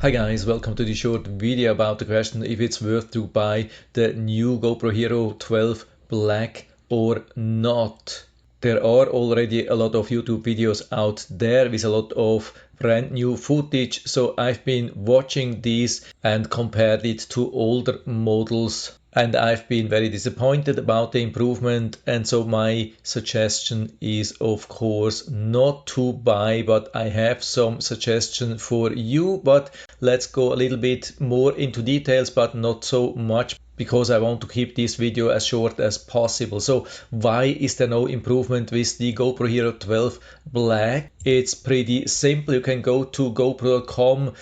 Hi guys, welcome to this short video about the question if it's worth to buy the new GoPro Hero 12 Black or not. There are already a lot of YouTube videos out there with a lot of brand new footage, so I've been watching these and compared it to older models. And I've been very disappointed about the improvement, and so my suggestion is of course not to buy, but I have some suggestion for you. But let's go a little bit more into details, but not so much, because I want to keep this video as short as possible. So why is there no improvement with the GoPro Hero 12 Black? It's pretty simple. You can go to gopro.com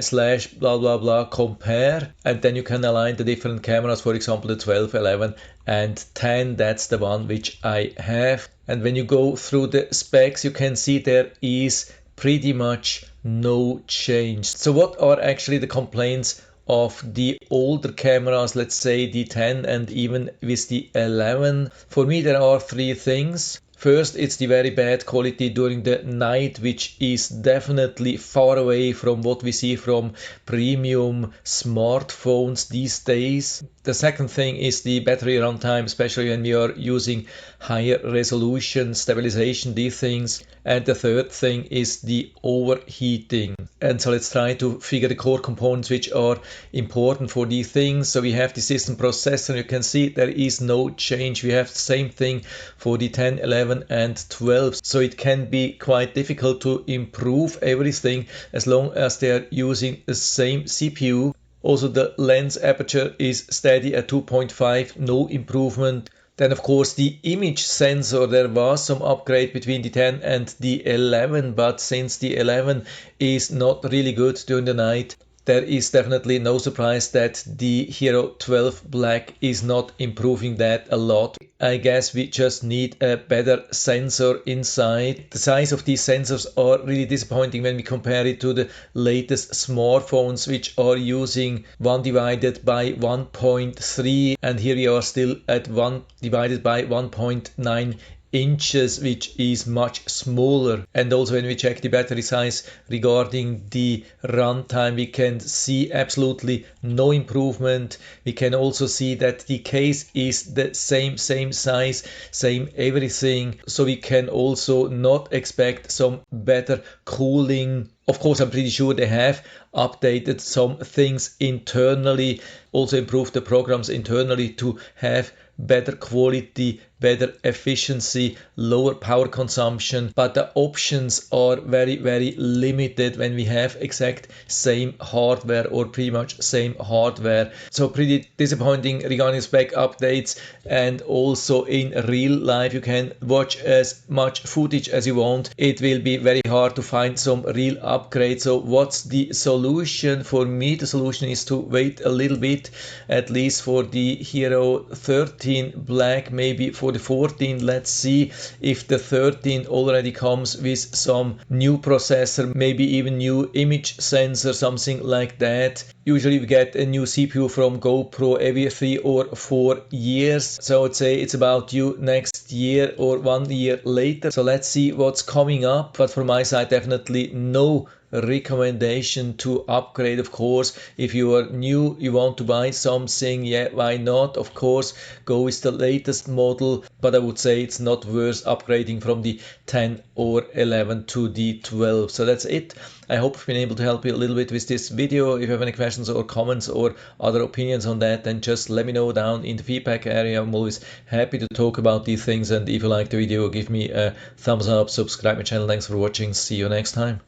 slash blah blah blah compare, and then you can align the different cameras, for example the 12, 11 and 10. That's the one which I have. And when you go through the specs, you can see there is pretty much no change. So what are actually the complaints of the older cameras, let's say the 10 and even with the 11? For me there are three things. First, it's the very bad quality during the night, which is definitely far away from what we see from premium smartphones these days. The second thing is the battery runtime, especially when we are using higher resolution, stabilization, these things. And the third thing is the overheating. And so let's try to figure the core components which are important for these things. So we have the system processor. You can see there is no change. We have the same thing for the 10, 11 and 12. So it can be quite difficult to improve everything as long as they are using the same CPU. Also, the lens aperture is steady at 2.5, no improvement. Then of course the image sensor, there was some upgrade between the 10 and the 11, but since the 11 is not really good during the night, there is definitely no surprise that the Hero 12 Black is not improving that a lot. I guess we just need a better sensor inside. The size of these sensors are really disappointing when we compare it to the latest smartphones, which are using 1 divided by 1.3, and here we are still at 1 divided by 1.9 inches, which is much smaller. And also when we check the battery size regarding the runtime, we can see absolutely no improvement. We can also see that the case is the same size, same everything, so we can also not expect some better cooling. Of course, I'm pretty sure they have updated some things internally, also improved the programs internally to have better quality, better efficiency, lower power consumption, but the options are very limited when we have exact same hardware or pretty much same hardware. So pretty disappointing regarding spec updates. And also in real life, you can watch as much footage as you want. It will be very hard to find some real upgrades. So what's the solution? For me, the solution is to wait a little bit, at least for the Hero 13 Black, maybe for the 14. Let's see if the 13 already comes with some new processor, maybe even new image sensor, something like that. Usually we get a new CPU from GoPro every 3 or 4 years. So I'd say it's about due next year or 1 year later. So let's see what's coming up. But from my side, definitely no recommendation to upgrade. Of course, if you are new, you want to buy something, yeah, why not? Of course, go with the latest model, but I would say it's not worth upgrading from the 10 or 11 to the 12. So that's it. I hope I've been able to help you a little bit with this video. If you have any questions or comments or other opinions on that, then just let me know down in the feedback area. I'm always happy to talk about these things. And if you like the video, give me a thumbs up, subscribe my channel. Thanks for watching. See you next time.